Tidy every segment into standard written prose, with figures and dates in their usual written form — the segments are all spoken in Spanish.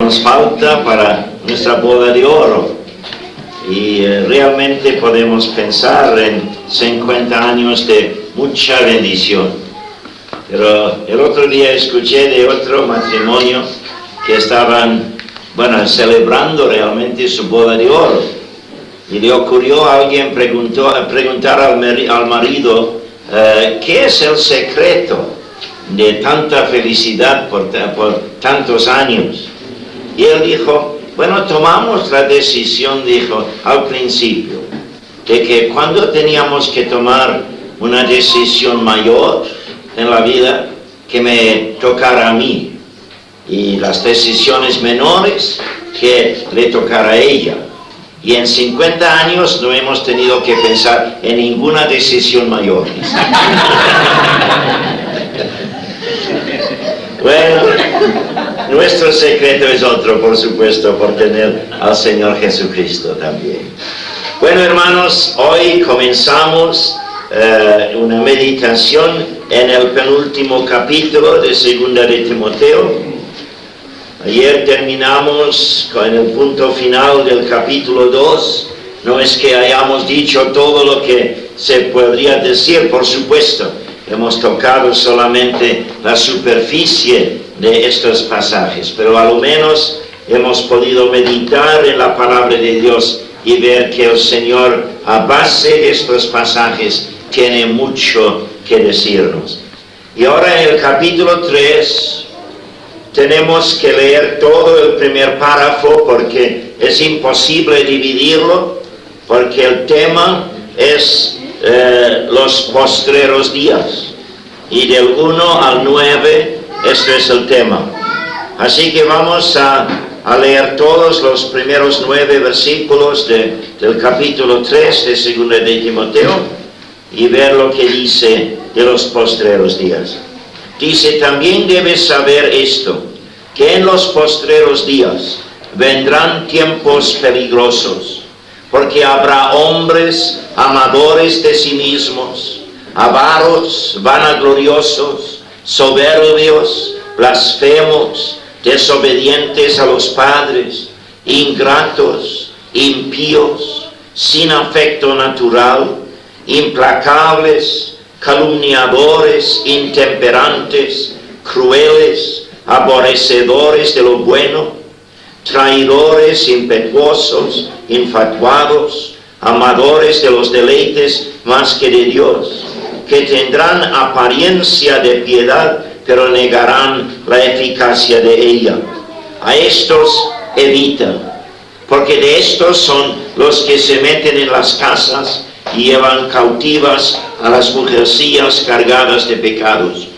nos falta para nuestra boda de oro. Y realmente podemos pensar en 50 años de mucha bendición. Pero el otro día escuché de otro matrimonio que estaban, celebrando realmente su boda de oro. Y le ocurrió a alguien preguntar al marido, ¿qué es el secreto de tanta felicidad por tantos años? Y él dijo, tomamos la decisión, dijo, al principio, de que cuando teníamos que tomar una decisión mayor en la vida, que me tocara a mí, y las decisiones menores, que le tocara a ella. Y en 50 años no hemos tenido que pensar en ninguna decisión mayor. Bueno, nuestro secreto es otro, por supuesto, por tener al Señor Jesucristo también. Bueno, hermanos, hoy comenzamos una meditación en el penúltimo capítulo de Segunda de Timoteo. Ayer terminamos con el punto final del capítulo 2. No es que hayamos dicho todo lo que se podría decir, por supuesto. Hemos tocado solamente la superficie de estos pasajes, pero a lo menos hemos podido meditar en la palabra de Dios y ver que el Señor, a base de estos pasajes, tiene mucho que decirnos. Y ahora en el capítulo 3 tenemos que leer todo el primer párrafo porque es imposible dividirlo, porque el tema es los postreros días, y del 1 al 9 este es el tema. Así que vamos a leer todos los primeros 9 versículos del capítulo 3 de Segunda de Timoteo y ver lo que dice de los postreros días. Dice, también debes saber esto, que en los postreros días vendrán tiempos peligrosos, porque habrá hombres amadores de sí mismos, avaros, vanagloriosos, soberbios, blasfemos, desobedientes a los padres, ingratos, impíos, sin afecto natural, implacables, calumniadores, intemperantes, crueles, aborrecedores de lo bueno, traidores, impetuosos, infatuados, amadores de los deleites más que de Dios, que tendrán apariencia de piedad, pero negarán la eficacia de ella. A estos evita, porque de estos son los que se meten en las casas y llevan cautivas a las mujercillas cargadas de pecados,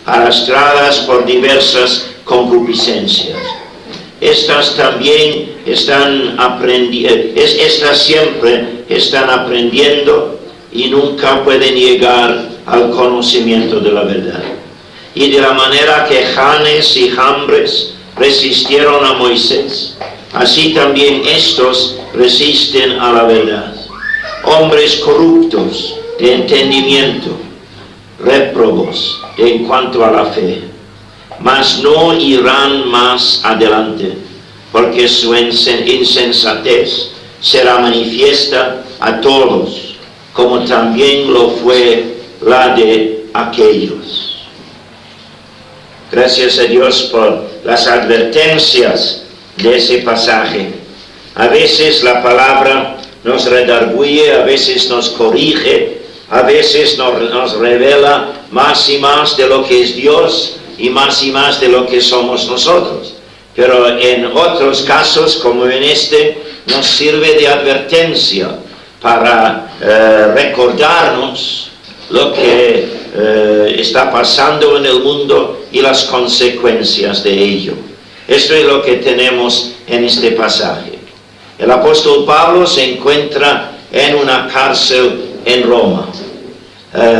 arrastradas por diversas concupiscencias. Estas también estas siempre están aprendiendo y nunca pueden llegar al conocimiento de la verdad. Y de la manera que Janes y Jambres resistieron a Moisés, así también estos resisten a la verdad. Hombres corruptos de entendimiento, réprobos en cuanto a la fe, mas no irán más adelante, porque su insensatez será manifiesta a todos, como también lo fue la de aquellos. Gracias a Dios por las advertencias de ese pasaje. A veces la palabra nos redarguye, a veces nos corrige, a veces nos revela más y más de lo que es Dios y más de lo que somos nosotros. Pero en otros casos, como en este, nos sirve de advertencia para recordarnos lo que está pasando en el mundo y las consecuencias de ello. Esto es lo que tenemos en este pasaje. El apóstol Pablo se encuentra en una cárcel en Roma,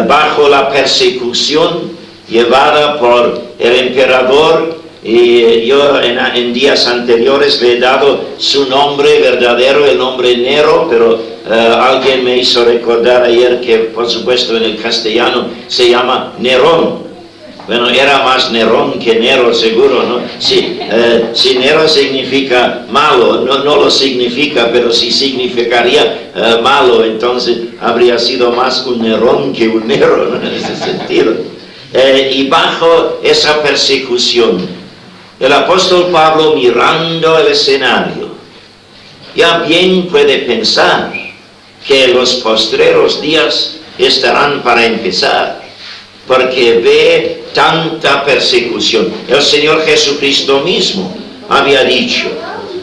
bajo la persecución llevada por el emperador, y yo en días anteriores le he dado su nombre verdadero, el nombre Nero, pero alguien me hizo recordar ayer que por supuesto en el castellano se llama Nerón. Bueno, era más Nerón que Nero, seguro, ¿no? Si Nero significa malo, no lo significa, pero si significaría malo, entonces habría sido más un Nerón que un Nero, ¿no? En ese sentido. Y bajo esa persecución, el apóstol Pablo, mirando el escenario, ya bien puede pensar que los postreros días estarán para empezar, porque ve tanta persecución. El Señor Jesucristo mismo había dicho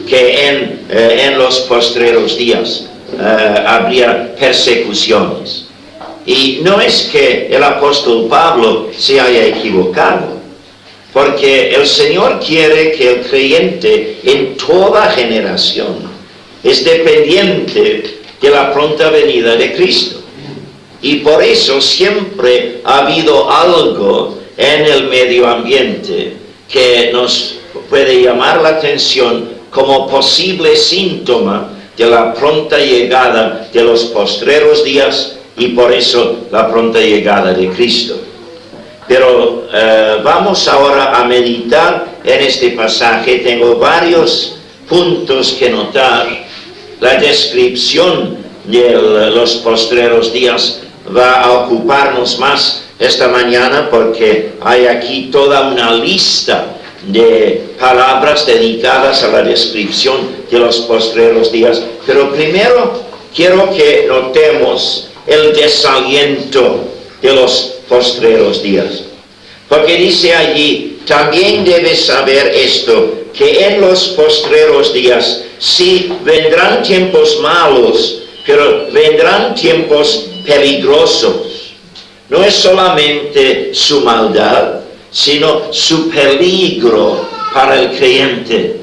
que en los postreros días habría persecuciones. Y no es que el apóstol Pablo se haya equivocado, porque el Señor quiere que el creyente en toda generación es dependiente de la pronta venida de Cristo. Y por eso siempre ha habido algo en el medio ambiente que nos puede llamar la atención como posible síntoma de la pronta llegada de los postreros días y por eso la pronta llegada de Cristo. Pero vamos ahora a meditar en este pasaje. Tengo varios puntos que notar. La descripción de los postreros días va a ocuparnos más esta mañana porque hay aquí toda una lista de palabras dedicadas a la descripción de los postreros días. Pero primero quiero que notemos el desaliento de los postreros días. Porque dice allí, también debes saber esto, que en los postreros días sí vendrán tiempos malos, pero vendrán tiempos peligrosos. No es solamente su maldad, sino su peligro para el creyente.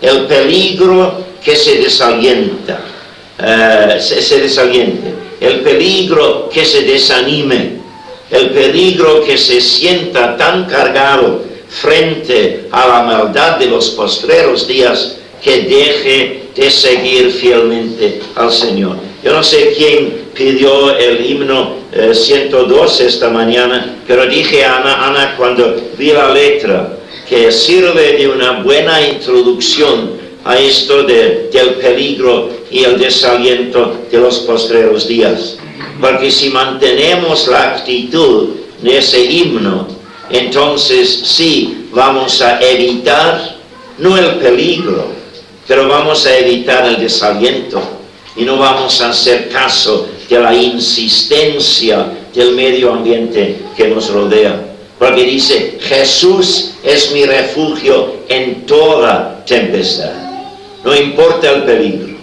El peligro que se desalienta, el peligro que se desanime, el peligro que se sienta tan cargado frente a la maldad de los postreros días que deje de seguir fielmente al Señor. Yo no sé quién pidió el himno 102 esta mañana, pero dije a Ana cuando vi la letra, que sirve de una buena introducción a esto del peligro y el desaliento de los postreros días. Porque si mantenemos la actitud de ese himno, entonces sí vamos a evitar, no el peligro, pero vamos a evitar el desaliento. Y no vamos a hacer caso de la insistencia del medio ambiente que nos rodea. Porque dice, Jesús es mi refugio en toda tempestad. No importa el peligro.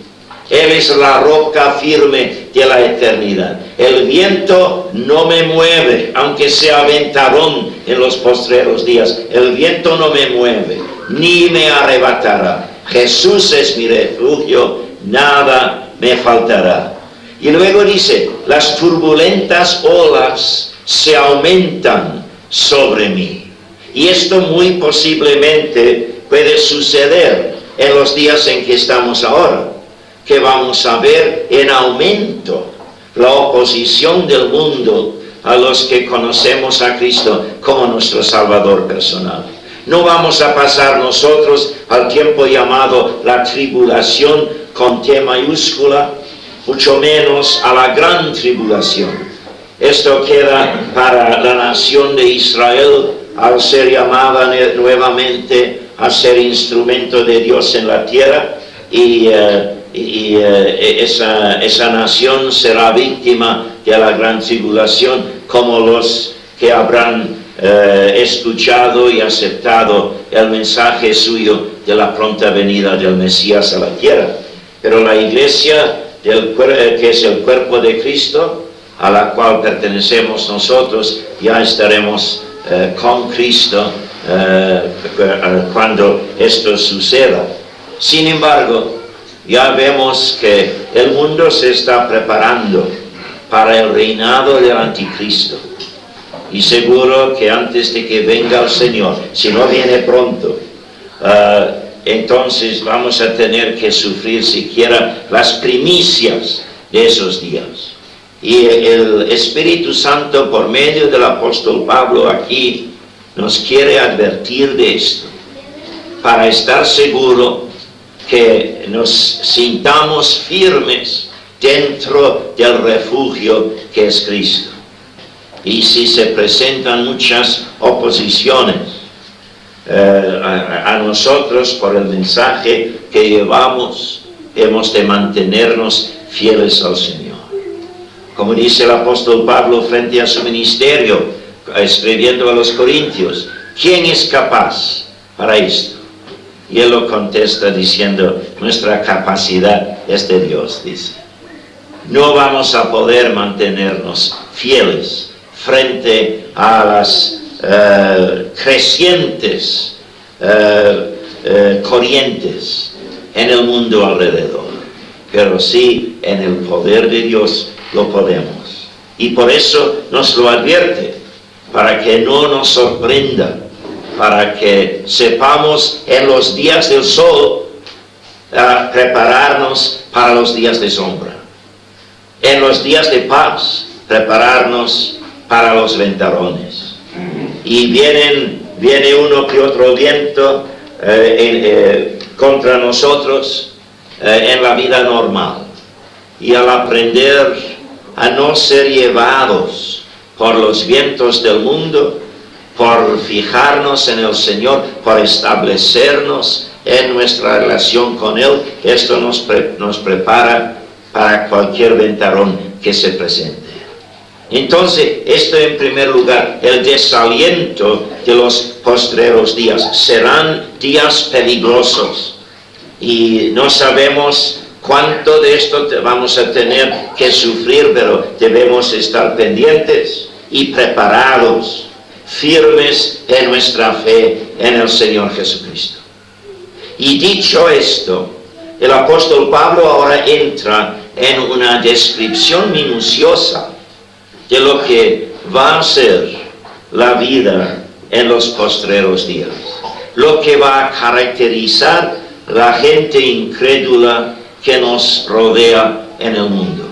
Él es la roca firme de la eternidad. El viento no me mueve, aunque sea ventarrón en los postreros días. El viento no me mueve, ni me arrebatará. Jesús es mi refugio, nada me faltará. Y luego dice, las turbulentas olas se aumentan sobre mí. Y esto muy posiblemente puede suceder en los días en que estamos ahora, que vamos a ver en aumento la oposición del mundo a los que conocemos a Cristo como nuestro Salvador personal. No vamos a pasar nosotros al tiempo llamado la tribulación con T mayúscula, mucho menos a la gran tribulación. Esto queda para la nación de Israel al ser llamada nuevamente a ser instrumento de Dios en la tierra, y esa nación será víctima de la gran tribulación, como los que habrán escuchado y aceptado el mensaje suyo de la pronta venida del Mesías a la tierra. Pero la iglesia, que es el cuerpo de Cristo, a la cual pertenecemos nosotros, ya estaremos con Cristo cuando esto suceda. Sin embargo, ya vemos que el mundo se está preparando para el reinado del anticristo. Y seguro que antes de que venga el Señor, si no viene pronto, entonces vamos a tener que sufrir siquiera las primicias de esos días. Y el Espíritu Santo, por medio del apóstol Pablo aquí, nos quiere advertir de esto, para estar seguro que nos sintamos firmes dentro del refugio que es Cristo. Y si se presentan muchas oposiciones a nosotros por el mensaje que llevamos, hemos de mantenernos fieles al Señor. Como dice el apóstol Pablo frente a su ministerio, escribiendo a los Corintios, ¿quién es capaz para esto? Y él lo contesta diciendo, nuestra capacidad es de Dios, dice. No vamos a poder mantenernos fieles frente a las crecientes corrientes en el mundo alrededor, pero sí en el poder de Dios lo podemos. Y por eso nos lo advierte, para que no nos sorprenda, para que sepamos en los días del sol prepararnos para los días de sombra, en los días de paz prepararnos para los ventarrones. Y viene uno que otro viento contra nosotros en la vida normal, y al aprender a no ser llevados por los vientos del mundo, por fijarnos en el Señor, por establecernos en nuestra relación con Él, esto nos prepara para cualquier ventarrón que se presente. Entonces, esto en primer lugar, el desaliento de los postreros días. Serán días peligrosos y no sabemos cuánto de esto vamos a tener que sufrir, pero debemos estar pendientes y preparados, firmes en nuestra fe en el Señor Jesucristo. Y dicho esto, el apóstol Pablo ahora entra en una descripción minuciosa de lo que va a ser la vida en los postreros días, lo que va a caracterizar la gente incrédula que nos rodea en el mundo.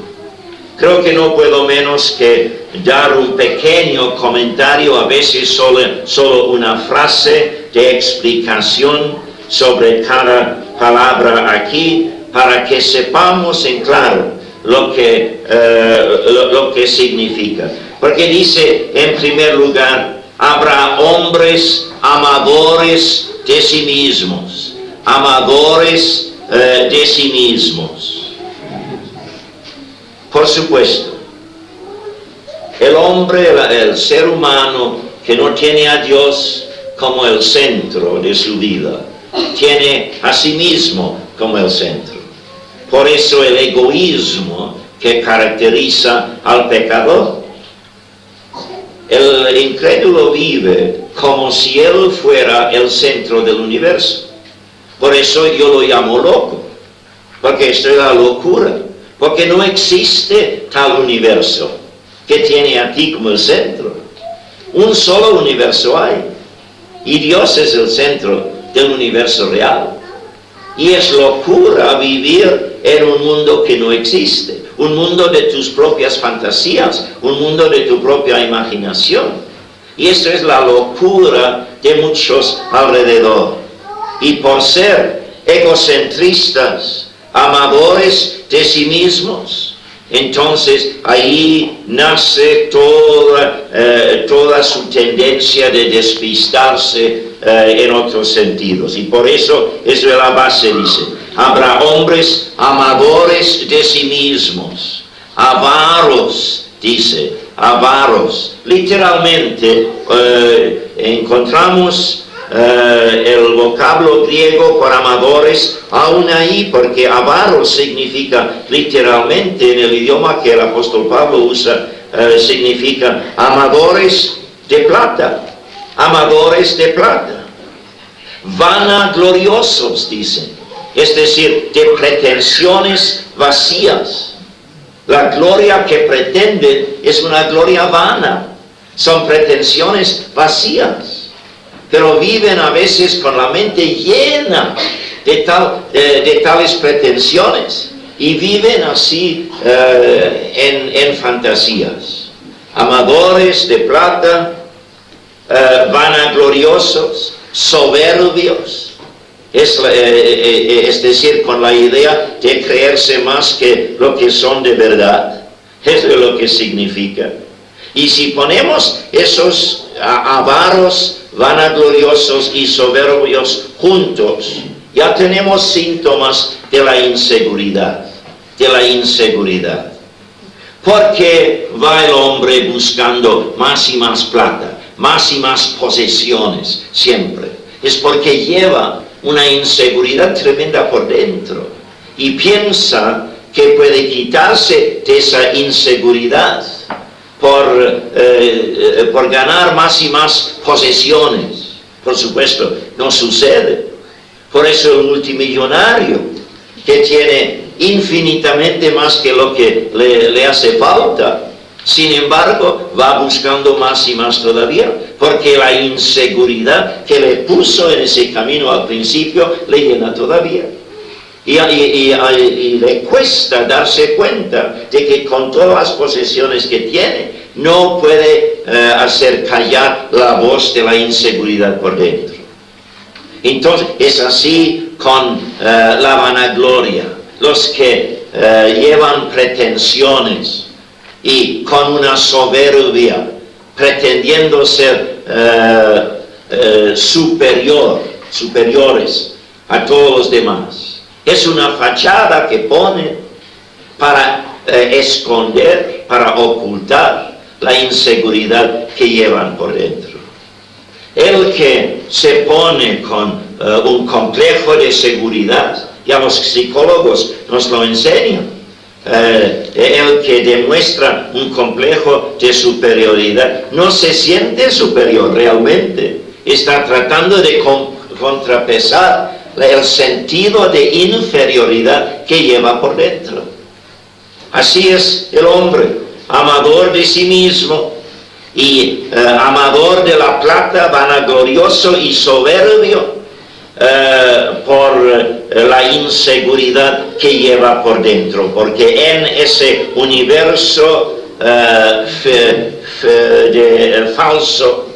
Creo que no puedo menos que dar un pequeño comentario, a veces solo una frase de explicación sobre cada palabra aquí, para que sepamos en claro lo que significa. Porque dice, en primer lugar, habrá hombres amadores de sí mismos, amadores de sí mismos. Por supuesto, el hombre, el ser humano que no tiene a Dios como el centro de su vida, tiene a sí mismo como el centro. Por eso el egoísmo que caracteriza al pecador. El incrédulo vive como si él fuera el centro del universo. Por eso yo lo llamo loco, porque esto es la locura, porque no existe tal universo que tiene a ti como el centro. Un solo universo hay, y Dios es el centro del universo real. Y es locura vivir en un mundo que no existe, un mundo de tus propias fantasías, un mundo de tu propia imaginación. Y esto es la locura de muchos alrededor. Y por ser egocentristas, amadores de sí mismos, entonces ahí nace toda su tendencia de despistarse en otros sentidos. Y por eso es la base, dice, habrá hombres amadores de sí mismos, avaros, dice, avaros. Literalmente encontramos el vocablo griego por amadores aún ahí, porque avaros significa literalmente en el idioma que el apóstol Pablo usa, significa amadores de plata, amadores de plata, vanagloriosos, dicen, es decir, de pretensiones vacías. La gloria que pretenden es una gloria vana, son pretensiones vacías, pero viven a veces con la mente llena de tales pretensiones y viven así en fantasías. Amadores de plata, vanagloriosos, soberbios, es decir, con la idea de creerse más que lo que son de verdad. Eso es lo que significa. Y si ponemos esos avaros, vanagloriosos y soberbios juntos, ya tenemos síntomas de la inseguridad, Porque va el hombre buscando más y más plata, más y más posesiones, siempre. Es porque lleva una inseguridad tremenda por dentro y piensa que puede quitarse de esa inseguridad por ganar más y más posesiones. Por supuesto, no sucede. Por eso el multimillonario que tiene infinitamente más que lo que le hace falta, sin embargo, va buscando más y más todavía, porque la inseguridad que le puso en ese camino al principio le llena todavía. Y le cuesta darse cuenta de que con todas las posesiones que tiene, no puede hacer callar la voz de la inseguridad por dentro. Entonces, es así con la vanagloria. Los que llevan pretensiones y con una soberbia, pretendiendo ser superiores a todos los demás. Es una fachada que pone para esconder, para ocultar la inseguridad que llevan por dentro. El que se pone con un complejo de seguridad, ya los psicólogos nos lo enseñan, el que demuestra un complejo de superioridad no se siente superior realmente, está tratando de contrapesar el sentido de inferioridad que lleva por dentro. Así es el hombre, amador de sí mismo y amador de la plata, vanaglorioso y soberbio por la inseguridad que lleva por dentro, porque en ese universo falso,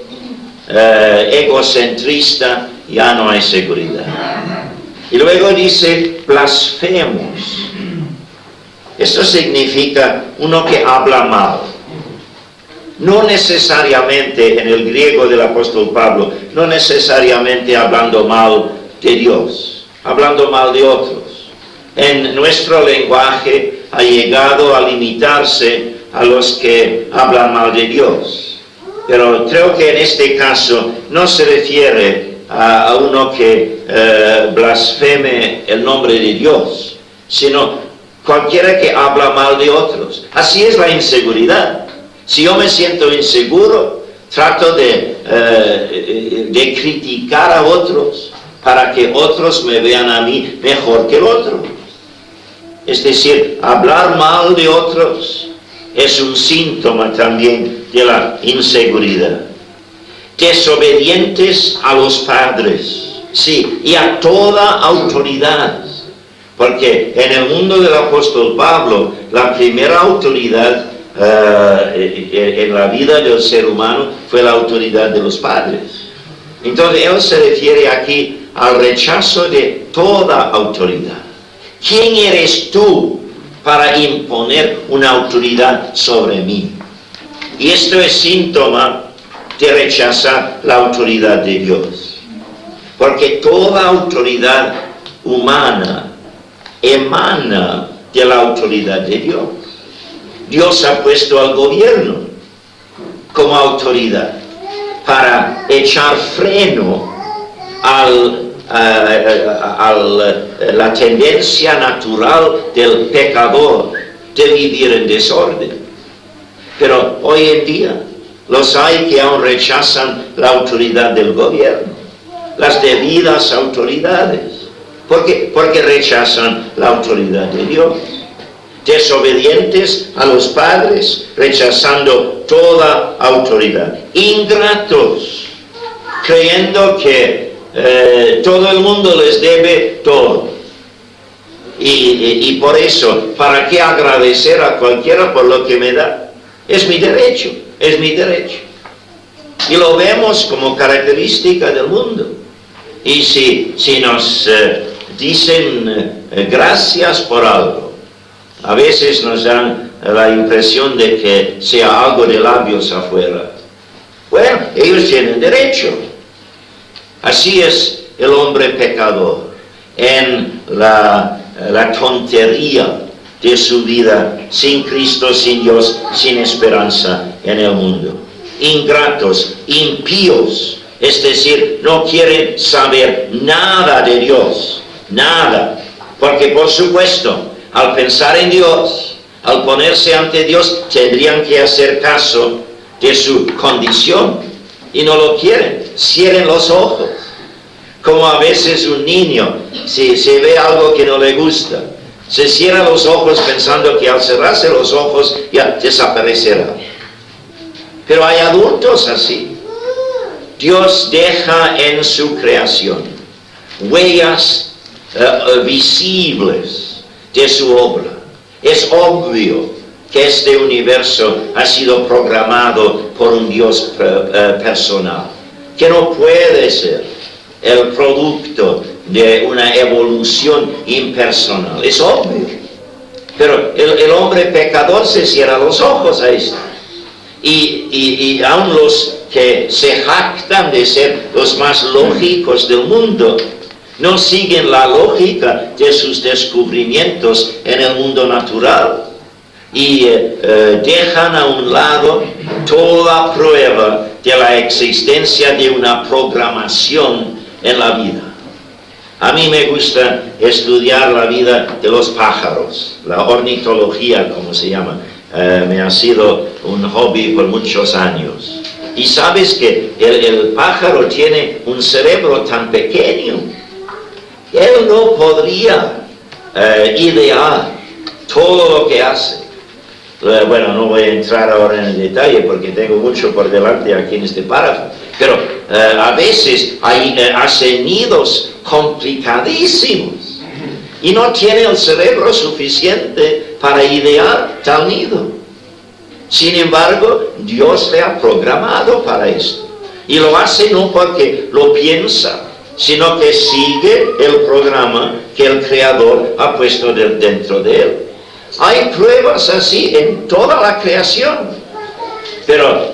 egocentrista, ya no hay seguridad. Y luego dice blasfemos. Esto significa uno que habla mal. No necesariamente, en el griego del apóstol Pablo, no necesariamente hablando mal de Dios, hablando mal de otros. En nuestro lenguaje ha llegado a limitarse a los que hablan mal de Dios. Pero creo que en este caso no se refiere a uno que blasfeme el nombre de Dios, sino cualquiera que habla mal de otros. Así es la inseguridad. Si yo me siento inseguro, trato de criticar a otros para que otros me vean a mí mejor que el otro. Es decir, hablar mal de otros es un síntoma también de la inseguridad. Desobedientes a los padres, sí, y a toda autoridad. Porque en el mundo del apóstol Pablo, la primera autoridad en la vida del ser humano fue la autoridad de los padres. Entonces él se refiere aquí al rechazo de toda autoridad. ¿Quién eres tú para imponer una autoridad sobre mí? Y esto es síntoma de rechazar la autoridad de Dios. Porque toda autoridad humana emana de la autoridad de Dios. Dios ha puesto al gobierno como autoridad para echar freno a la tendencia natural del pecador de vivir en desorden. Pero hoy en día los hay que aún rechazan la autoridad del gobierno, las debidas autoridades. ¿Por qué? Porque rechazan la autoridad de Dios. Desobedientes a los padres, rechazando toda autoridad. Ingratos, creyendo que todo el mundo les debe todo. Y por eso, ¿para qué agradecer a cualquiera por lo que me da? Es mi derecho, es mi derecho. Y lo vemos como característica del mundo. Y si nos dicen gracias por algo, a veces nos dan la impresión de que sea algo de labios afuera. Bueno, ellos tienen derecho. Así es el hombre pecador, en la tontería de su vida, sin Cristo, sin Dios, sin esperanza en el mundo. Ingratos, impíos, es decir, no quieren saber nada de Dios, nada. Porque por supuesto, al pensar en Dios, al ponerse ante Dios, tendrían que hacer caso de su condición, y no lo quieren, cierren los ojos. Como a veces un niño, si ve algo que no le gusta, se cierra los ojos pensando que al cerrarse los ojos ya desaparecerá. Pero hay adultos así. Dios deja en su creación huellas visibles de su obra. Es obvio que este universo ha sido programado por un Dios personal, que no puede ser el producto de una evolución impersonal. Es obvio. Pero el hombre pecador se cierra los ojos a esto. Y aun los que se jactan de ser los más lógicos del mundo, no siguen la lógica de sus descubrimientos en el mundo natural. Y dejan a un lado toda prueba de la existencia de una programación en la vida. A mí me gusta estudiar la vida de los pájaros, la ornitología, como se llama. Me ha sido un hobby por muchos años. Y sabes que el pájaro tiene un cerebro tan pequeño. Él no podría idear todo lo que hace. Bueno, no voy a entrar ahora en el detalle porque tengo mucho por delante aquí en este párrafo. Pero a veces hace nidos complicadísimos y no tiene el cerebro suficiente para idear tal nido. Sin embargo, Dios le ha programado para esto. Y lo hace no porque lo piensa, sino que sigue el programa que el Creador ha puesto dentro de él. Hay pruebas así en toda la creación. Pero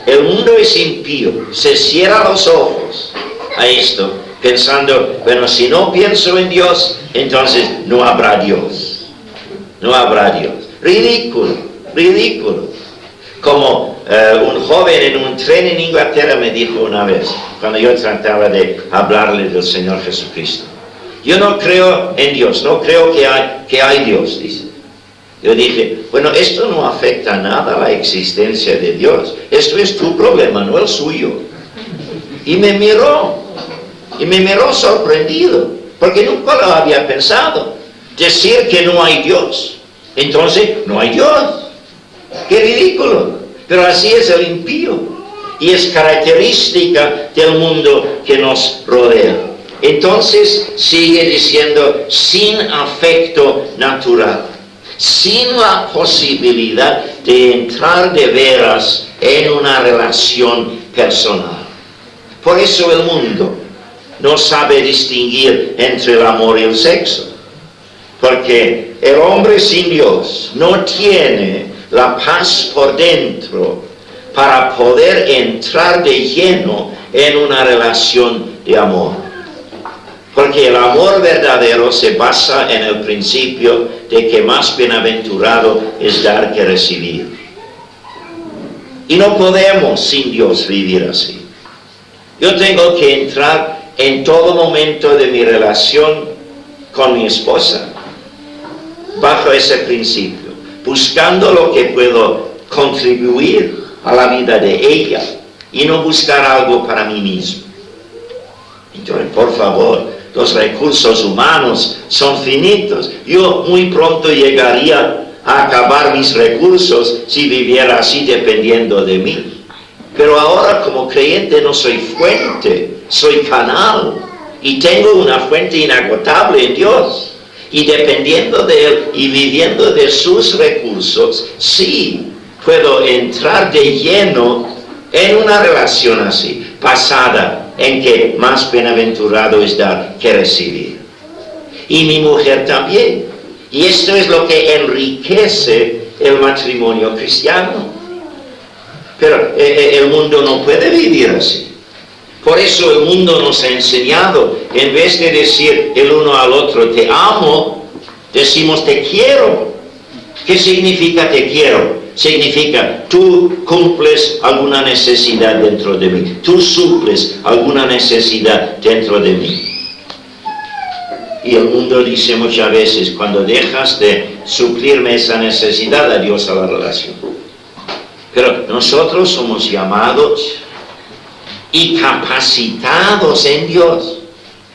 el mundo es impío, se cierra los ojos a esto, pensando, bueno, si no pienso en Dios, entonces no habrá Dios. No habrá Dios. Ridículo, ridículo. Como un joven en un tren en Inglaterra me dijo una vez, cuando yo trataba de hablarle del Señor Jesucristo. Yo no creo en Dios, no creo que hay Dios, dice. Yo dije, bueno, esto no afecta nada a la existencia de Dios. Esto es tu problema, no el suyo. Y me miró sorprendido, porque nunca lo había pensado. Decir que no hay Dios, entonces no hay Dios. ¡Qué ridículo! Pero así es el impío. Y es característica del mundo que nos rodea. Entonces sigue diciendo, sin afecto natural, sin la posibilidad de entrar de veras en una relación personal. Por eso el mundo no sabe distinguir entre el amor y el sexo. Porque el hombre sin Dios no tiene la paz por dentro para poder entrar de lleno en una relación de amor. Porque el amor verdadero se basa en el principio de que más bienaventurado es dar que recibir. Y no podemos sin Dios vivir así. Yo tengo que entrar en todo momento de mi relación con mi esposa bajo ese principio, buscando lo que puedo contribuir a la vida de ella y no buscar algo para mí mismo. Entonces, por favor, los recursos humanos son finitos. Yo muy pronto llegaría a acabar mis recursos si viviera así dependiendo de mí. Pero ahora como creyente no soy fuente, soy canal. Y tengo una fuente inagotable en Dios. Y dependiendo de Él y viviendo de sus recursos, sí puedo entrar de lleno En una relación así, basada en que más bienaventurado es dar que recibir. Y mi mujer también. Y esto es lo que enriquece el matrimonio cristiano. Pero el mundo no puede vivir así. Por eso el mundo nos ha enseñado, en vez de decir el uno al otro, te amo, decimos te quiero. ¿Qué significa te quiero? Significa tú cumples alguna necesidad dentro de mí. Tú suples alguna necesidad dentro de mí. Y el mundo dice muchas veces, cuando dejas de suplirme esa necesidad, adiós a la relación. Pero nosotros somos llamados y capacitados en Dios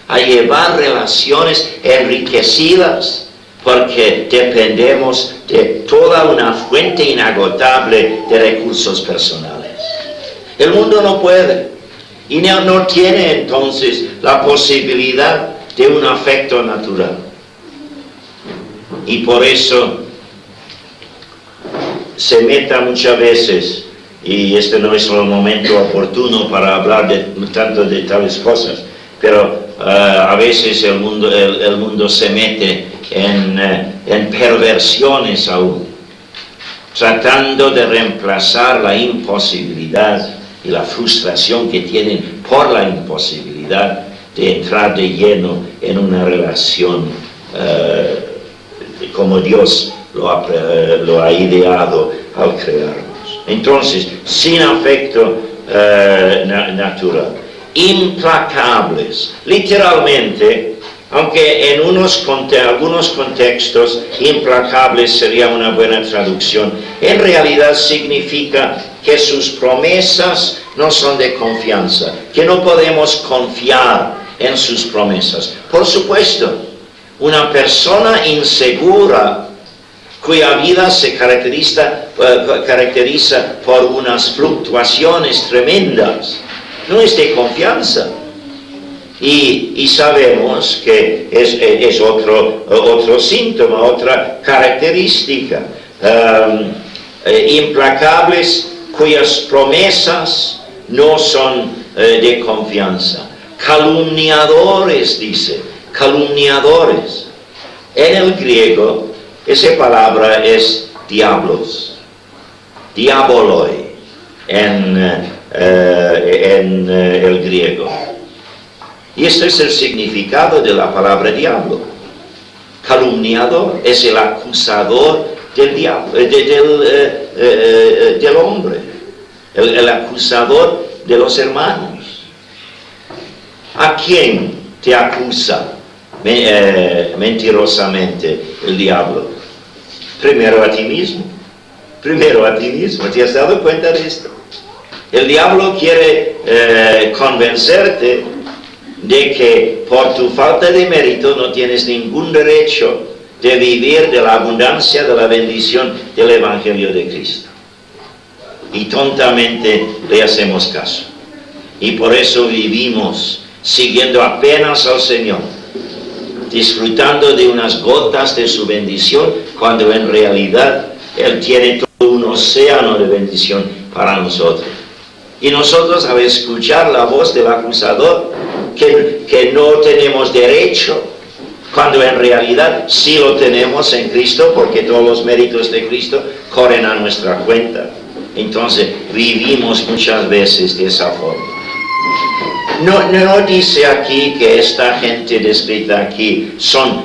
a llevar relaciones enriquecidas, porque dependemos de toda una fuente inagotable de recursos personales. El mundo no puede y no tiene entonces la posibilidad de un afecto natural. Y por eso se meta muchas veces, y este no es el momento oportuno para hablar tanto de tales cosas, pero a veces el mundo se mete en perversiones aún, tratando de reemplazar la imposibilidad y la frustración que tienen por la imposibilidad de entrar de lleno en una relación como Dios lo ha ideado al crearnos. Entonces, sin afecto natural, implacables, literalmente, aunque en algunos contextos implacables sería una buena traducción, en realidad significa que sus promesas no son de confianza, que no podemos confiar en sus promesas. Por supuesto, una persona insegura cuya vida se caracteriza por unas fluctuaciones tremendas, no es de confianza. Y sabemos que es otro síntoma, otra característica. Implacables cuyas promesas no son de confianza. Calumniadores, dice, calumniadores. En el griego, esa palabra es diablos, diaboloi, en el griego. Y este es el significado de la palabra diablo. Calumniador es el acusador del diablo, del hombre, el acusador de los hermanos. ¿A quién te acusa mentirosamente el diablo? Primero a ti mismo. Primero a ti mismo. ¿Te has dado cuenta de esto? El diablo quiere convencerte de que por tu falta de mérito no tienes ningún derecho de vivir de la abundancia, de la bendición del Evangelio de Cristo. Y tontamente le hacemos caso. Y por eso vivimos siguiendo apenas al Señor, disfrutando de unas gotas de su bendición, cuando en realidad Él tiene todo un océano de bendición para nosotros. Y nosotros, al escuchar la voz del acusador, que no tenemos derecho, cuando en realidad sí lo tenemos en Cristo, porque todos los méritos de Cristo corren a nuestra cuenta. Entonces vivimos muchas veces de esa forma. No dice aquí que esta gente descrita aquí son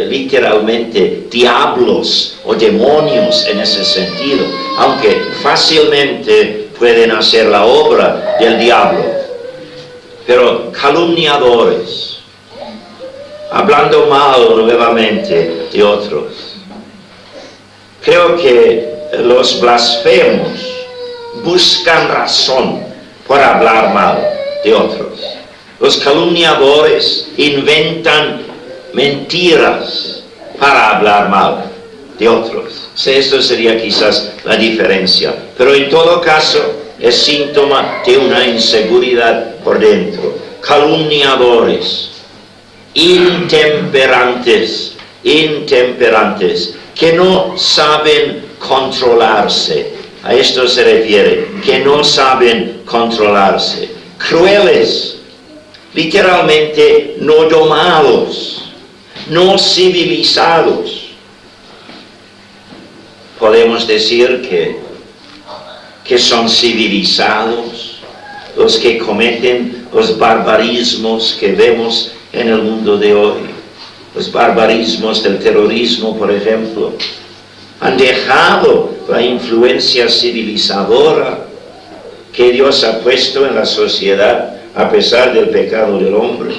literalmente diablos o demonios en ese sentido, aunque fácilmente pueden hacer la obra del diablo. Pero calumniadores, hablando mal nuevamente de otros. Creo que los blasfemos buscan razón por hablar mal de otros. Los calumniadores inventan mentiras para hablar mal de otros. Esto sería quizás la diferencia. Pero en todo caso es síntoma de una inseguridad por dentro. Calumniadores, intemperantes, que no saben controlarse, A esto se refiere, que no saben controlarse. Crueles, literalmente no domados, no civilizados. Podemos decir que son civilizados los que cometen los barbarismos que vemos en el mundo de hoy. Los barbarismos del terrorismo, por ejemplo, han dejado la influencia civilizadora que Dios ha puesto en la sociedad a pesar del pecado del hombre.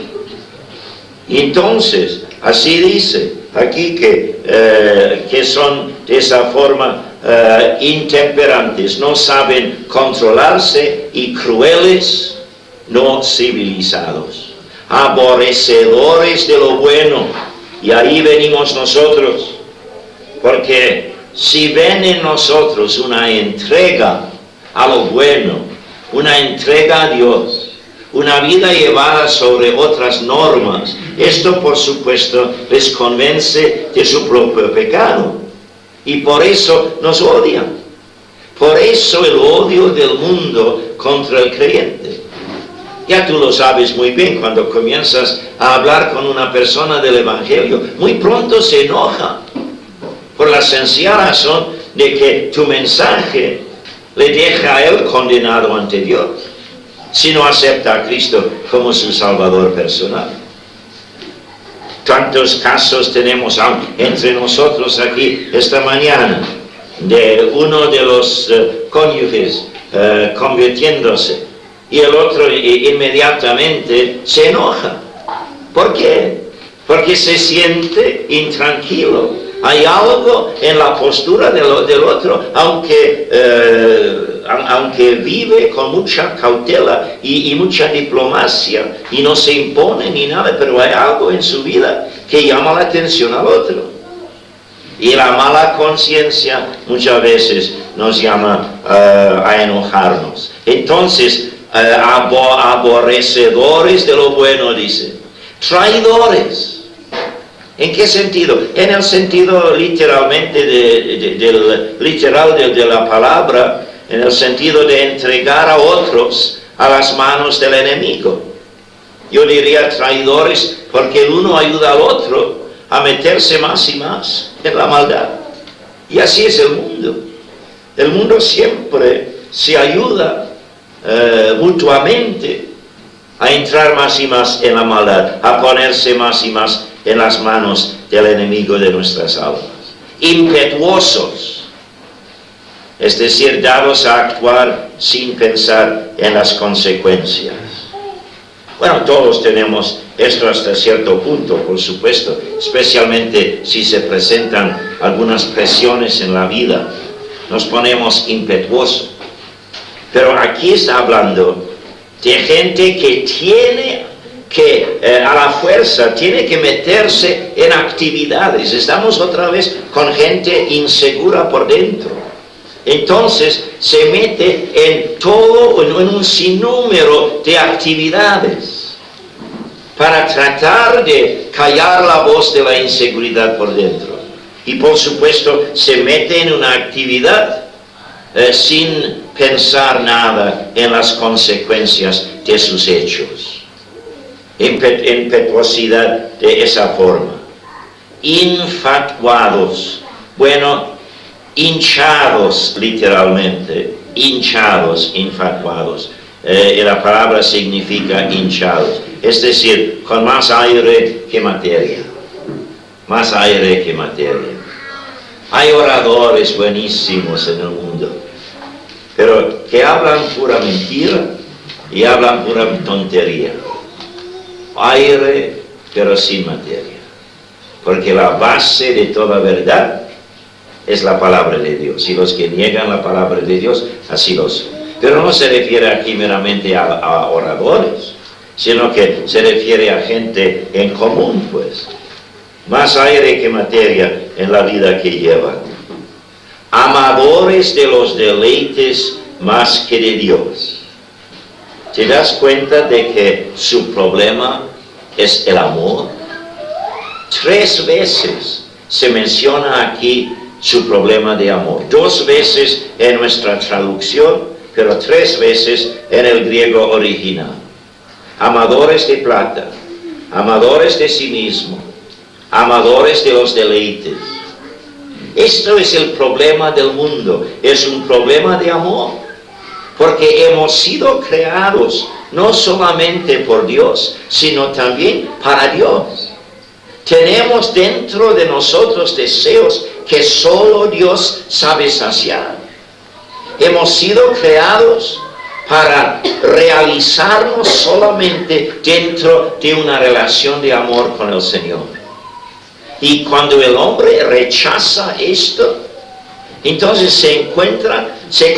Y entonces, así dice aquí que son de esa forma intemperantes, no saben controlarse y crueles, no civilizados, aborrecedores de lo bueno. Y ahí venimos nosotros, porque si ven en nosotros una entrega a lo bueno, una entrega a Dios, una vida llevada sobre otras normas, esto por supuesto les convence de su propio pecado y por eso nos odian. Por eso el odio del mundo contra el creyente. Ya tú lo sabes muy bien, cuando comienzas a hablar con una persona del Evangelio, muy pronto se enoja por la sencilla razón de que tu mensaje le deja a él condenado ante Dios, si no acepta a Cristo como su Salvador personal. Tantos casos tenemos entre nosotros aquí esta mañana, de uno de los cónyuges convirtiéndose, y el otro inmediatamente se enoja. ¿Por qué? Porque se siente intranquilo. Hay algo en la postura del otro, aunque vive con mucha cautela y mucha diplomacia y no se impone ni nada, pero hay algo en su vida que llama la atención al otro. Y la mala conciencia muchas veces nos llama a enojarnos. Entonces, aborrecedores de lo bueno, dice. Traidores. ¿En qué sentido? En el sentido literalmente literal de la palabra, en el sentido de entregar a otros a las manos del enemigo. Yo diría traidores porque el uno ayuda al otro a meterse más y más en la maldad. Y así es el mundo. El mundo siempre se ayuda mutuamente a entrar más y más en la maldad, a ponerse más y más en las manos del enemigo de nuestras almas. Impetuosos, es decir, dados a actuar sin pensar en las consecuencias. Bueno, todos tenemos esto hasta cierto punto, por supuesto, especialmente si se presentan algunas presiones en la vida, nos ponemos impetuosos. Pero aquí está hablando de gente que tiene que a la fuerza tiene que meterse en actividades. Estamos otra vez con gente insegura por dentro. Entonces se mete en todo, en un sinnúmero de actividades para tratar de callar la voz de la inseguridad por dentro. Y por supuesto se mete en una actividad sin pensar nada en las consecuencias de sus hechos. Impetuosidad de esa forma. Infatuados, bueno, hinchados literalmente, hinchados, infatuados. Y la palabra significa hinchados, es decir, con más aire que materia. Más aire que materia. Hay oradores buenísimos en el mundo, pero que hablan pura mentira y hablan pura tontería. Aire, pero sin materia. Porque la base de toda verdad es la palabra de Dios. Y los que niegan la palabra de Dios, así lo son. Pero no se refiere aquí meramente a oradores, sino que se refiere a gente en común, pues. Más aire que materia en la vida que llevan. Amadores de los deleites más que de Dios. ¿Te das cuenta de que su problema es el amor? 3 veces se menciona aquí su problema de amor. 2 veces en nuestra traducción, pero 3 veces en el griego original. Amadores de plata, amadores de sí mismo, amadores de los deleites. Esto es el problema del mundo, es un problema de amor, porque hemos sido creados no solamente por Dios, sino también para Dios. Tenemos dentro de nosotros deseos que solo Dios sabe saciar. Hemos sido creados para realizarnos solamente dentro de una relación de amor con el Señor. Y cuando el hombre rechaza esto, entonces se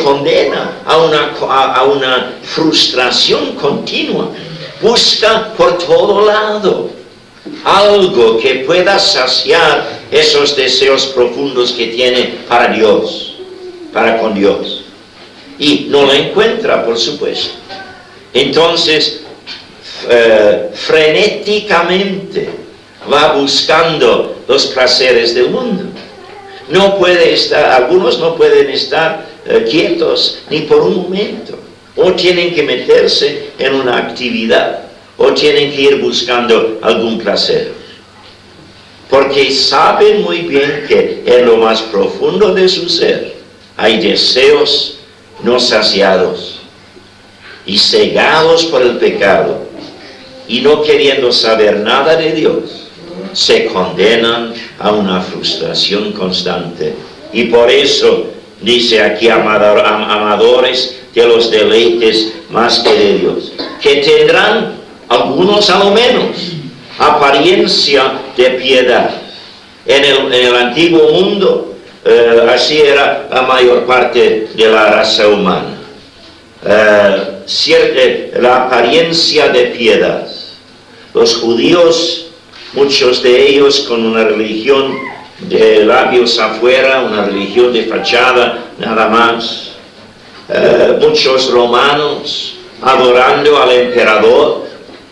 condena a una frustración continua. Busca por todo lado algo que pueda saciar esos deseos profundos que tiene para Dios, para con Dios. Y no lo encuentra, por supuesto. Entonces, frenéticamente va buscando los placeres del mundo. Algunos no pueden estar quietos ni por un momento. O tienen que meterse en una actividad, o tienen que ir buscando algún placer. Porque saben muy bien que en lo más profundo de su ser hay deseos no saciados y cegados por el pecado, y no queriendo saber nada de Dios, se condenan a una frustración constante. Y por eso dice aquí, amadores de los deleites más que de Dios, que tendrán, algunos a lo menos, apariencia de piedad. En el antiguo mundo, así era la mayor parte de la raza humana. La apariencia de piedad. Los judíos, muchos de ellos con una religión de labios afuera, una religión de fachada, nada más. Muchos romanos adorando al emperador,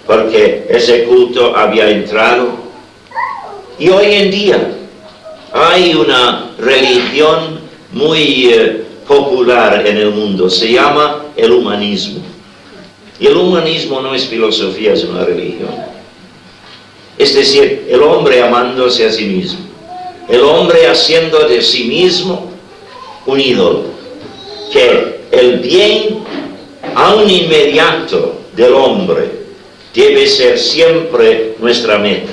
porque ese culto había entrado. Y hoy en día hay una religión muy popular en el mundo, se llama el humanismo. Y el humanismo no es filosofía, es una religión. Es decir, el hombre amándose a sí mismo, el hombre haciendo de sí mismo un ídolo, que el bien aún inmediato del hombre debe ser siempre nuestra meta,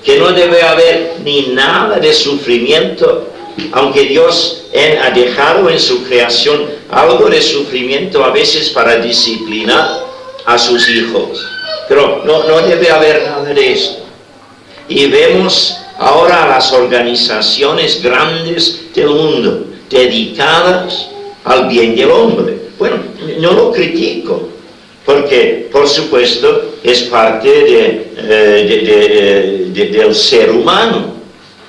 que no debe haber ni nada de sufrimiento, aunque Dios ha dejado en su creación algo de sufrimiento a veces para disciplinar a sus hijos, pero no debe haber nada de esto. Y vemos ahora a las organizaciones grandes del mundo dedicadas al bien del hombre. Bueno, no lo critico, porque por supuesto es parte del ser humano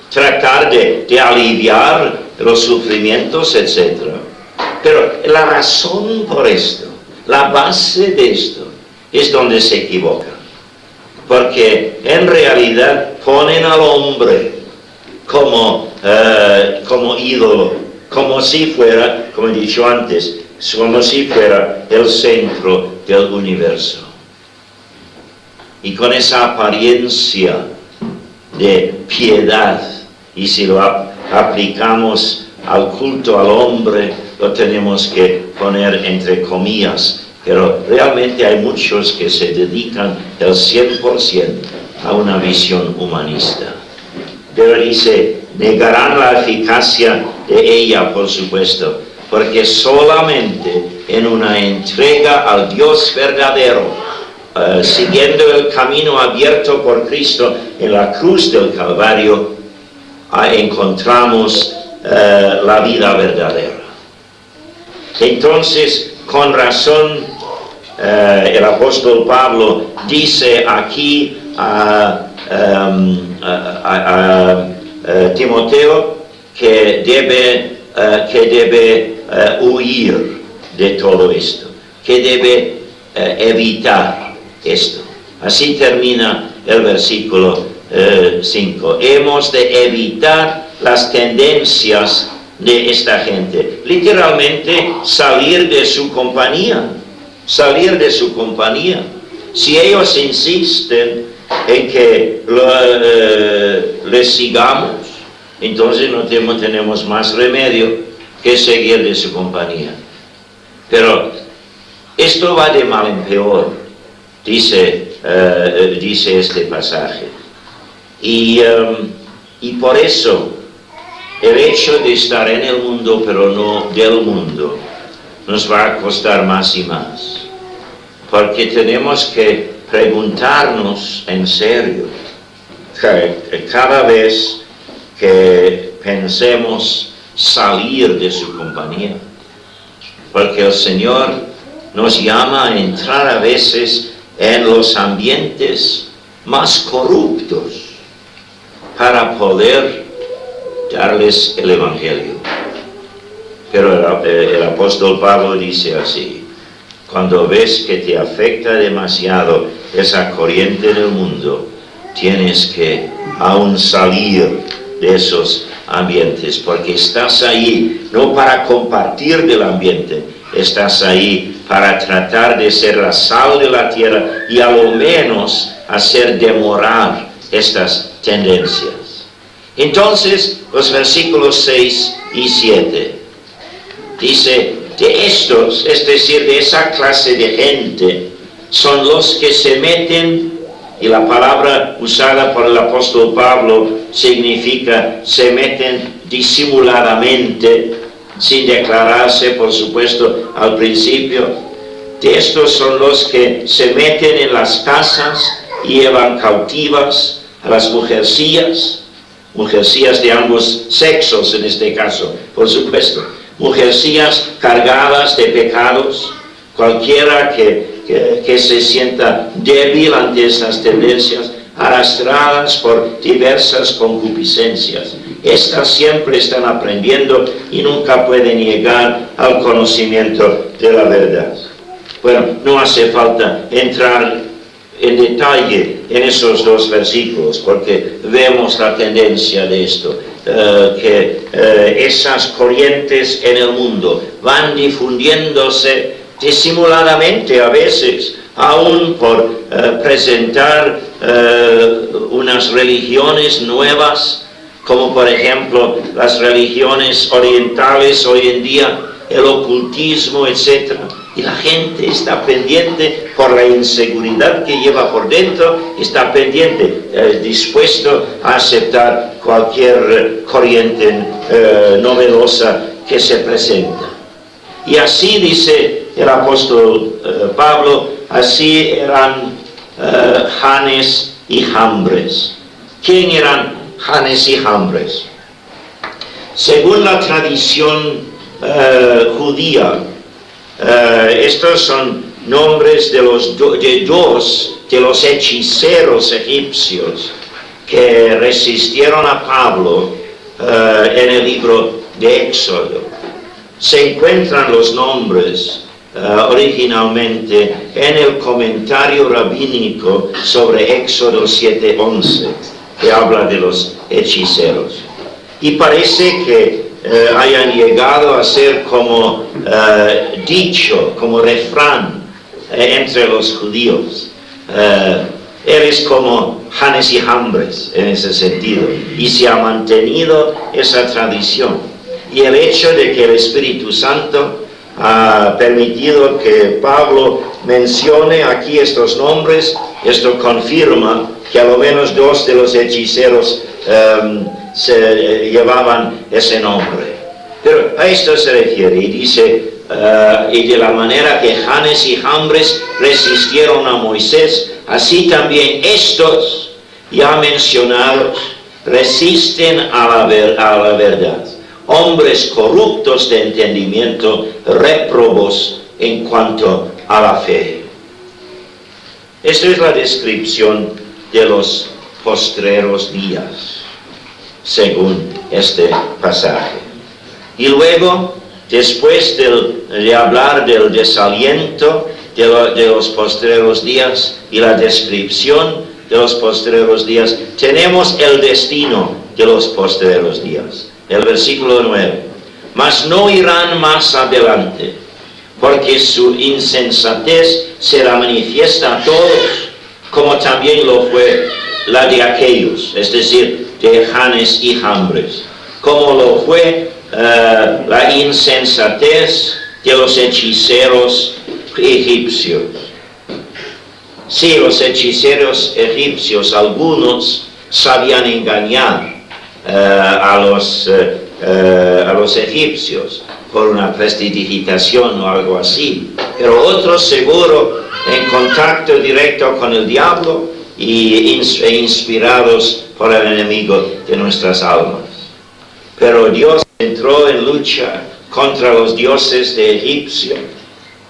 tratar de aliviar los sufrimientos, etc. Pero la razón por esto, la base de esto, es donde se equivocan, porque en realidad ponen al hombre como ídolo, como si fuera, como he dicho antes, como si fuera el centro del universo. Y con esa apariencia de piedad, y si lo aplicamos al culto al hombre, lo tenemos que poner entre comillas, pero realmente hay muchos que se dedican el 100% a una visión humanista. Pero dice, negarán la eficacia de ella, por supuesto, porque solamente en una entrega al Dios verdadero, siguiendo el camino abierto por Cristo en la cruz del Calvario, encontramos la vida verdadera. Entonces, con razón, el apóstol Pablo dice aquí a Timoteo que debe huir de todo esto, que debe evitar esto. Así termina el versículo 5. Hemos de evitar las tendencias de esta gente. Literalmente salir de su compañía. Salir de su compañía. Si ellos insisten en que les sigamos, entonces no tenemos más remedio que seguir de su compañía. Pero esto va de mal en peor, dice este pasaje. Y por eso, el hecho de estar en el mundo, pero no del mundo, nos va a costar más y más. Porque tenemos que preguntarnos en serio, cada vez que pensemos salir de su compañía. Porque el Señor nos llama a entrar a veces en los ambientes más corruptos para poder darles el Evangelio. Pero el apóstol Pablo dice así: cuando ves que te afecta demasiado esa corriente del mundo, tienes que aún salir de esos ambientes, porque estás ahí no para compartir del ambiente, estás ahí para tratar de ser la sal de la tierra y a lo menos hacer demorar estas tendencias. Entonces, los versículos 6 y 7 dice: de estos, es decir, de esa clase de gente, son los que se meten, y la palabra usada por el apóstol Pablo significa se meten disimuladamente, sin declararse, por supuesto, al principio. De estos son los que se meten en las casas y llevan cautivas a las mujercillas de ambos sexos en este caso, por supuesto. Mujercillas cargadas de pecados. Cualquiera que se sienta débil ante estas tendencias, arrastradas por diversas concupiscencias. Estas siempre están aprendiendo y nunca pueden llegar al conocimiento de la verdad. Bueno, no hace falta entrar en detalle en esos dos versículos, porque vemos la tendencia de esto. Esas corrientes en el mundo van difundiéndose disimuladamente a veces, aún por presentar unas religiones nuevas, como por ejemplo las religiones orientales hoy en día, el ocultismo, etc. Y la gente está pendiente por la inseguridad que lleva por dentro, está pendiente, dispuesto a aceptar cualquier corriente novedosa que se presenta. Y así dice el apóstol Pablo, así eran Janes y Jambres. ¿Quién eran Janes y Jambres? Según la tradición judía, estos son nombres de dos de los hechiceros egipcios que resistieron a Pablo en el libro de Éxodo. Se encuentran los nombres originalmente en el comentario rabínico sobre Éxodo 7:11, que habla de los hechiceros. Y parece que hayan llegado a ser como dicho, como refrán entre los judíos. Él es como Janes y Jambres en ese sentido, y se ha mantenido esa tradición. Y el hecho de que el Espíritu Santo ha permitido que Pablo mencione aquí estos nombres, esto confirma que a lo menos dos de los hechiceros se llevaban ese nombre. Pero a esto se refiere y dice, y de la manera que Janes y Jambres resistieron a Moisés, así también estos ya mencionados resisten a la verdad. Hombres corruptos de entendimiento, réprobos en cuanto a la fe. Esta es la descripción de los postreros días, según este pasaje. Y luego, después de hablar del desaliento de los postreros días y la descripción de los postreros días, tenemos el destino de los postreros días. El versículo 9. Mas no irán más adelante, porque su insensatez será manifiesta a todos, como también lo fue la de aquellos, es decir, de Janes y Jambres, como lo fue la insensatez de los hechiceros egipcios. Sí, los hechiceros egipcios, algunos sabían engañar a los egipcios por una prestidigitación o algo así, pero otros seguro en contacto directo con el diablo e inspirados por el enemigo de nuestras almas. Pero Dios entró en lucha contra los dioses de Egipcio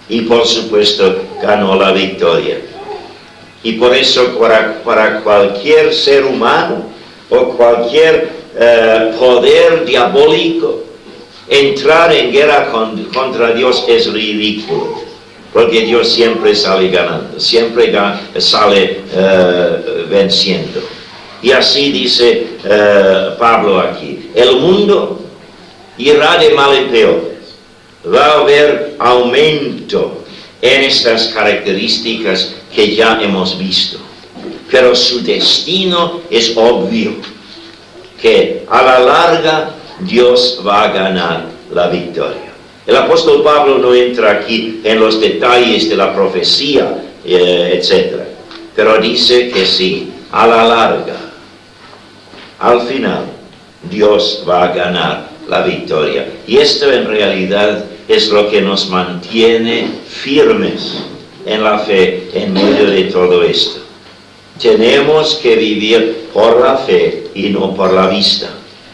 y por supuesto ganó la victoria. Y por eso para cualquier ser humano o cualquier poder diabólico, entrar en guerra contra Dios es ridículo, porque Dios siempre sale ganando, siempre sale venciendo. Y así dice Pablo aquí, el mundo irá de mal en peor, va a haber aumento en estas características que ya hemos visto, pero su destino es obvio, que a la larga Dios va a ganar la victoria. El apóstol Pablo no entra aquí en los detalles de la profecía, etc. Pero dice que sí, a la larga, al final, Dios va a ganar la victoria. Y esto en realidad es lo que nos mantiene firmes en la fe en medio de todo esto. Tenemos que vivir por la fe y no por la vista,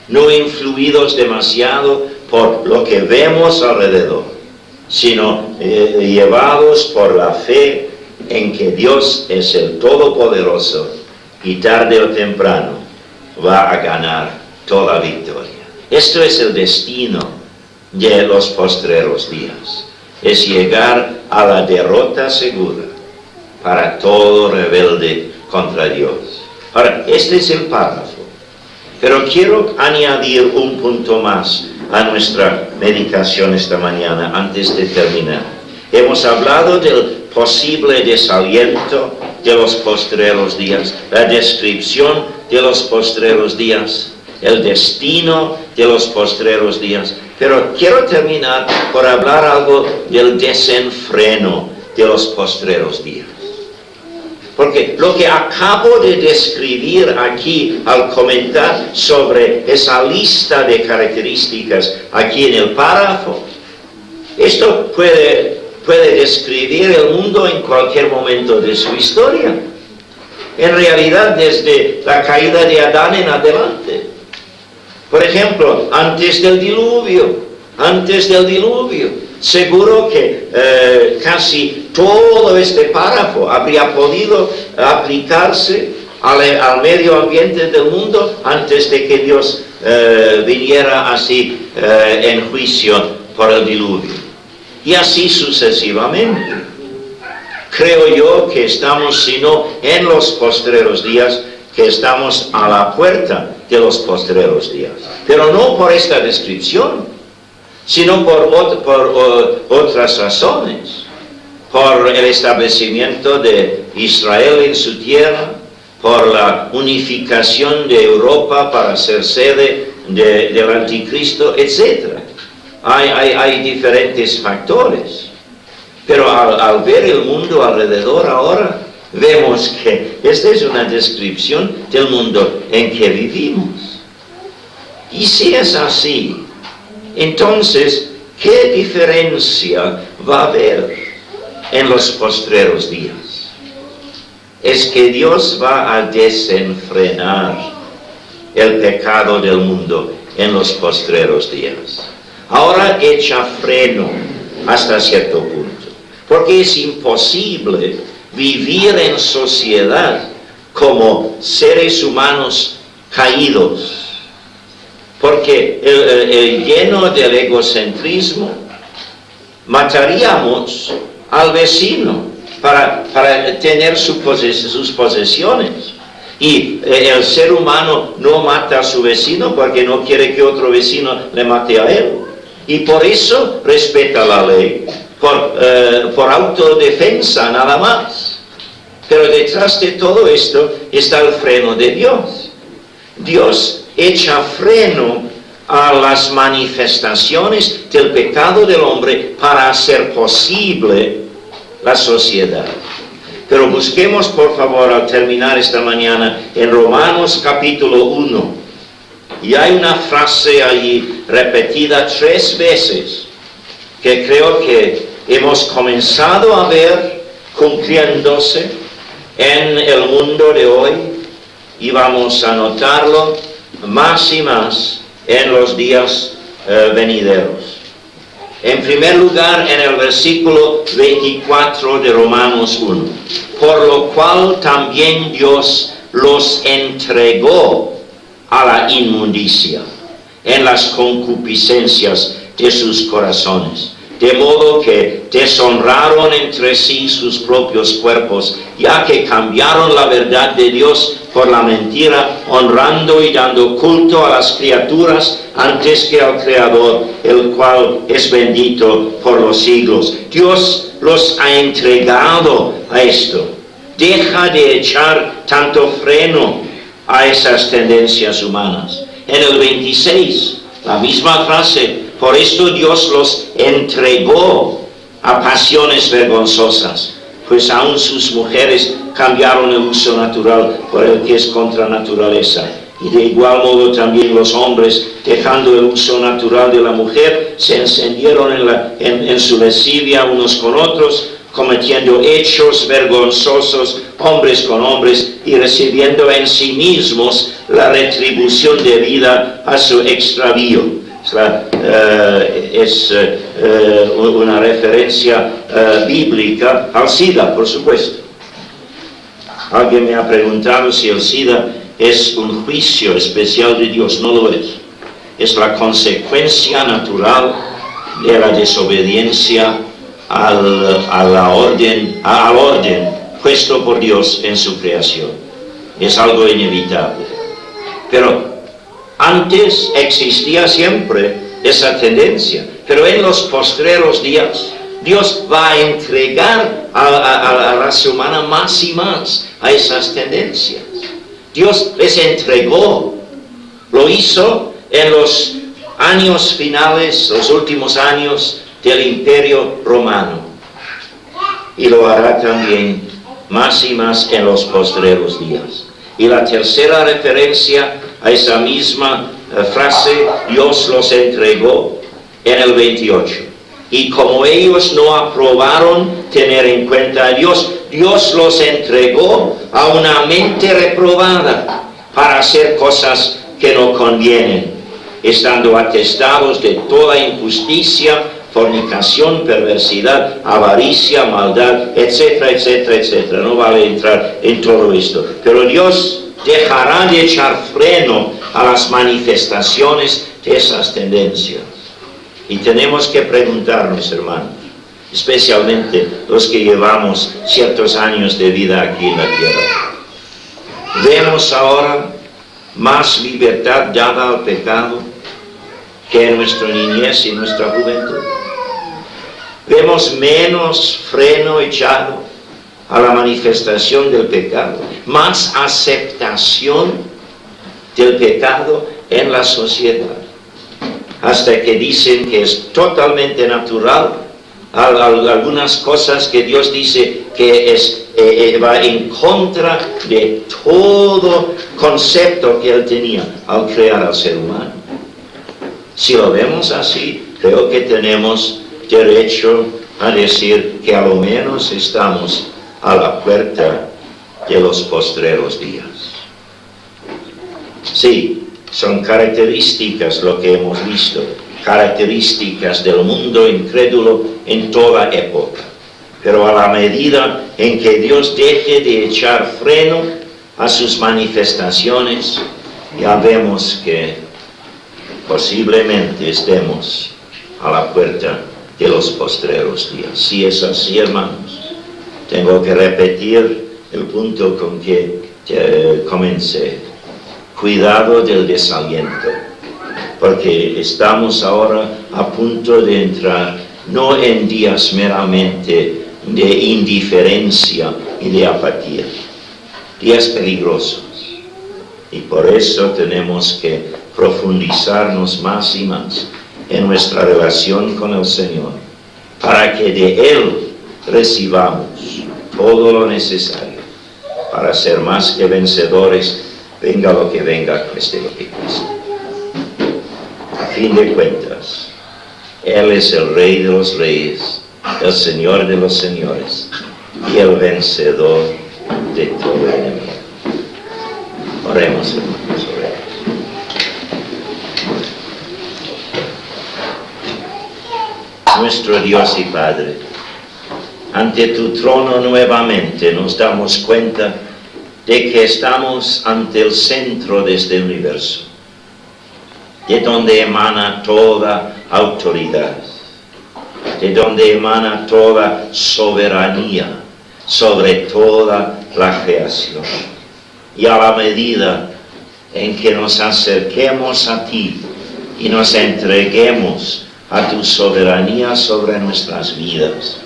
no influidos demasiado por lo que vemos alrededor, sino llevados por la fe en que Dios es el Todopoderoso y tarde o temprano va a ganar toda victoria. Esto es el destino de los postreros días, es llegar a la derrota segura para todo rebelde contra Dios. Ahora, este es el párrafo, pero quiero añadir un punto más a nuestra meditación esta mañana antes de terminar. Hemos hablado del posible desaliento de los postreros días, la descripción de los postreros días, el destino de los postreros días, pero quiero terminar por hablar algo del desenfreno de los postreros días. Porque lo que acabo de describir aquí al comentar sobre esa lista de características aquí en el párrafo, esto puede describir el mundo en cualquier momento de su historia. En realidad, desde la caída de Adán en adelante. Por ejemplo, antes del diluvio, seguro que casi todo este párrafo habría podido aplicarse al medio ambiente del mundo antes de que Dios viniera así en juicio por el diluvio. Y así sucesivamente. Creo yo que estamos, si no en los postreros días, que estamos a la puerta de los postreros días. Pero no por esta descripción, sino por otras razones. Por el establecimiento de Israel en su tierra, por la unificación de Europa para ser sede del anticristo, etc. Hay diferentes factores. Pero al ver el mundo alrededor ahora, vemos que esta es una descripción del mundo en que vivimos. Y si es así, entonces, ¿qué diferencia va a haber en los postreros días? Es que Dios va a desenfrenar el pecado del mundo en los postreros días. Ahora echa freno hasta cierto punto, porque es imposible vivir en sociedad como seres humanos caídos, porque el lleno del egocentrismo mataríamos al vecino para tener sus posesiones. Y el ser humano no mata a su vecino porque no quiere que otro vecino le mate a él. Y por eso respeta la ley, por autodefensa nada más. Pero detrás de todo esto está el freno de Dios. Dios echa freno a las manifestaciones del pecado del hombre para hacer posible la sociedad. Pero busquemos, por favor, al terminar esta mañana, en Romanos capítulo 1. Y hay una frase allí repetida 3 veces, que creo que hemos comenzado a ver cumpliéndose en el mundo de hoy, y vamos a notarlo más y más en los días venideros. En primer lugar, en el versículo 24 de Romanos 1, por lo cual también Dios los entregó a la inmundicia en las concupiscencias de sus corazones, de modo que deshonraron entre sí sus propios cuerpos, ya que cambiaron la verdad de Dios por la mentira, honrando y dando culto a las criaturas antes que al Creador, el cual es bendito por los siglos. Dios los ha entregado a esto. Deja de echar tanto freno a esas tendencias humanas. En el 26, la misma frase, por esto Dios los entregó a pasiones vergonzosas, pues aún sus mujeres cambiaron el uso natural por el que es contra naturaleza. Y de igual modo también los hombres, dejando el uso natural de la mujer, se encendieron en su lascivia unos con otros, cometiendo hechos vergonzosos hombres con hombres y recibiendo en sí mismos la retribución debida a su extravío. Es una referencia bíblica al SIDA, por supuesto. Alguien me ha preguntado si el SIDA es un juicio especial de Dios. No lo es. Es la consecuencia natural de la desobediencia al orden puesto por Dios en su creación. Es algo inevitable. Pero antes existía siempre esa tendencia, pero en los postreros días Dios va a entregar a la raza humana más y más a esas tendencias. Dios les entregó, lo hizo en los años finales, los últimos años del Imperio Romano, y lo hará también más y más en los postreros días. Y la tercera referencia a esa misma frase, Dios los entregó, en el 28. Y como ellos no aprobaron tener en cuenta a Dios, Dios los entregó a una mente reprobada para hacer cosas que no convienen, estando atestados de toda injusticia, fornicación, perversidad, avaricia, maldad, etcétera, etcétera, etcétera. No vale entrar en todo esto. Pero Dios dejará de echar freno a las manifestaciones de esas tendencias. Y tenemos que preguntarnos, hermanos, especialmente los que llevamos ciertos años de vida aquí en la tierra. ¿Vemos ahora más libertad dada al pecado que en nuestra niñez y nuestra juventud? ¿Vemos menos freno echado a la manifestación del pecado? ¿Más aceptación del pecado en la sociedad? Hasta que dicen que es totalmente natural, algunas cosas que Dios dice que va en contra de todo concepto que Él tenía al crear al ser humano. Si lo vemos así, creo que tenemos derecho a decir que a lo menos estamos a la puerta de los postreros días. Sí, son características lo que hemos visto, características del mundo incrédulo en toda época. Pero a la medida en que Dios deje de echar freno a sus manifestaciones, ya vemos que posiblemente estemos a la puerta de los postreros días. Si es así, hermanos, tengo que repetir el punto con que comencé. Cuidado del desaliento, porque estamos ahora a punto de entrar no en días meramente de indiferencia y de apatía, días peligrosos. Y por eso tenemos que profundizarnos más y más en nuestra relación con el Señor, para que de Él recibamos todo lo necesario para ser más que vencedores, venga lo que venga, cueste lo que cueste. A fin de cuentas, Él es el Rey de los Reyes, el Señor de los Señores y el vencedor de todo enemigo. Oremos, hermanos, oremos. Nuestro Dios y Padre, ante tu trono nuevamente nos damos cuenta de que estamos ante el centro de este universo, de donde emana toda autoridad, de donde emana toda soberanía sobre toda la creación. Y a la medida en que nos acerquemos a ti y nos entreguemos a tu soberanía sobre nuestras vidas,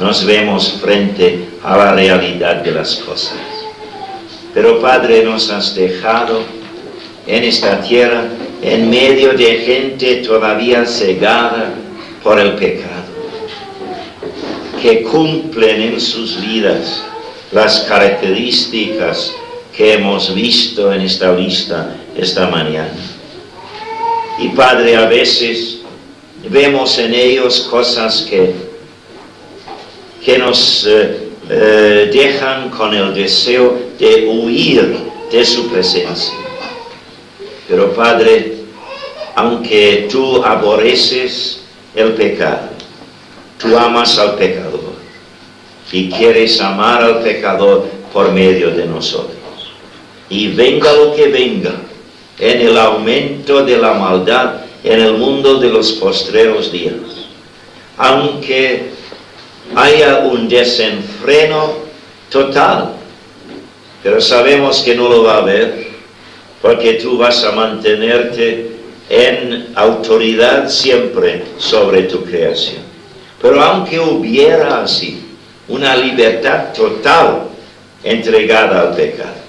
nos vemos frente a la realidad de las cosas. Pero Padre, nos has dejado en esta tierra en medio de gente todavía cegada por el pecado, que cumplen en sus vidas las características que hemos visto en esta lista esta mañana. Y Padre, a veces vemos en ellos cosas que nos dejan con el deseo de huir de su presencia. Pero Padre, aunque tú aborreces el pecado, tú amas al pecador y quieres amar al pecador por medio de nosotros. Y venga lo que venga, en el aumento de la maldad en el mundo de los postreros días, aunque haya un desenfreno total, pero sabemos que no lo va a haber, porque tú vas a mantenerte en autoridad siempre sobre tu creación. Pero aunque hubiera así una libertad total entregada al pecado,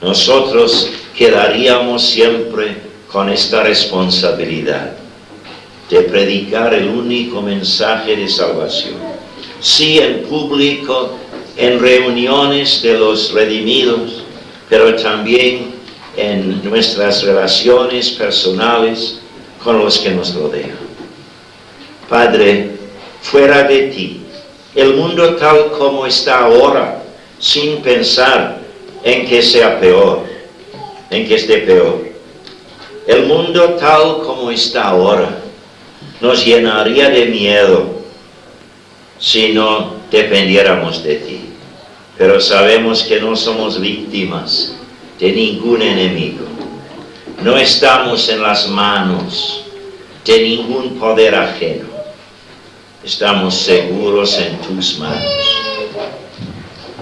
nosotros quedaríamos siempre con esta responsabilidad de predicar el único mensaje de salvación. Sí, en público, en reuniones de los redimidos, pero también en nuestras relaciones personales con los que nos rodean. Padre, fuera de ti, el mundo tal como está ahora, sin pensar en que sea peor, en que esté peor. El mundo tal como está ahora nos llenaría de miedo si no dependiéramos de ti. Pero sabemos que no somos víctimas de ningún enemigo. No estamos en las manos de ningún poder ajeno. Estamos seguros en tus manos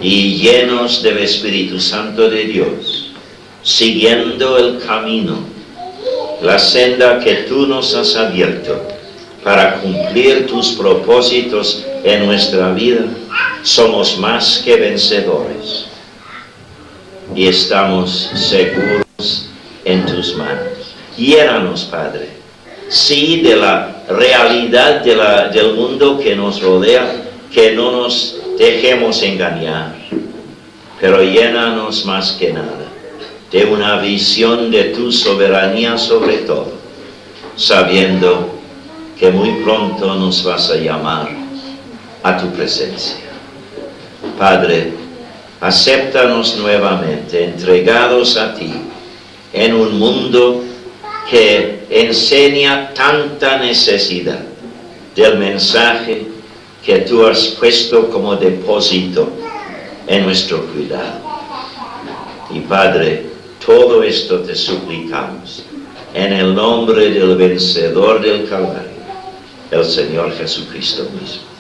y llenos del Espíritu Santo de Dios, siguiendo el camino, la senda que tú nos has abierto para cumplir tus propósitos en nuestra vida. Somos más que vencedores y estamos seguros en tus manos. Llénanos, Padre, sí, de la realidad del mundo que nos rodea, que no nos dejemos engañar, pero llénanos más que nada de una visión de tu soberanía sobre todo, sabiendo que muy pronto nos vas a llamar a tu presencia. Padre, acéptanos nuevamente, entregados a ti, en un mundo que enseña tanta necesidad del mensaje que tú has puesto como depósito en nuestro cuidado. Y Padre, todo esto te suplicamos en el nombre del vencedor del Calvario, el Señor Jesucristo mismo.